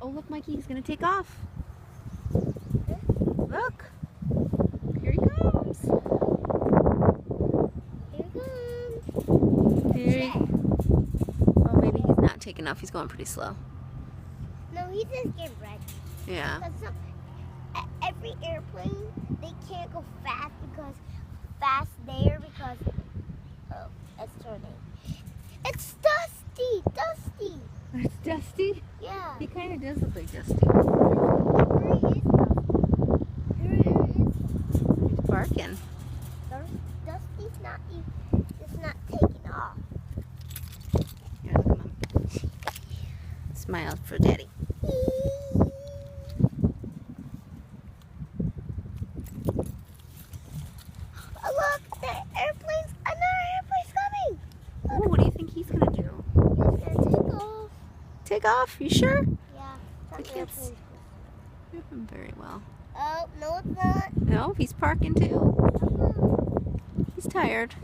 Oh, look, Mikey, he's going to take off. Look. Here he comes. Here he Oh, maybe he's not taking off. He's going pretty slow. No, he just getting ready. Yeah. Every airplane, they can't go fast there because it's turning. It's Dusty. It's Dusty? Yeah. He kind of does look like Dusty. Where is Dusty? Here it is. He's barking. Dusty's not taking off. Here, come on. Smile for Daddy. Look, another airplane's coming. Oh, what do you think he's going to do? He's gonna take off. Take off? You sure? Yeah. I can't see him very well. Oh, no, it's not. No, he's parking too. He's tired.